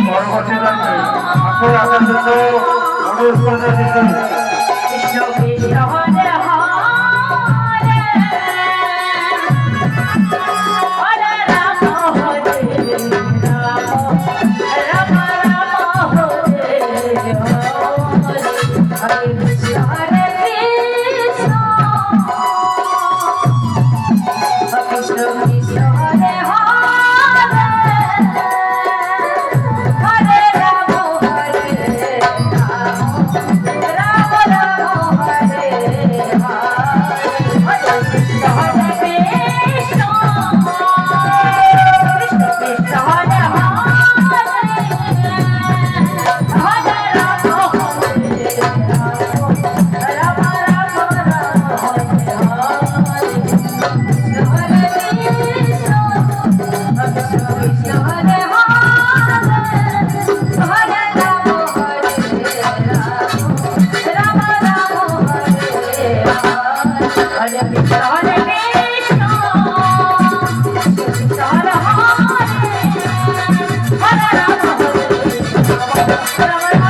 পরবর্তী রাখবে আসলে আপনার জন্য অনুরোধ করে দিচ্ছেন কৃষ্ণ কৃষ্ণ হরে হরে হরে রাম হরে রাম রাম রাম হরে হরে হরে কৃষ্ণ হরে কৃষ্ণ কৃষ্ণ কৃষ্ণ হরে হরে হরে রাম হরে রাম রাম রাম হরে হরে কৃষ্ণ হরে কৃষ্ণ কৃষ্ণ কৃষ্ণ হরে হরে হরে রাম হরে রাম রাম Hare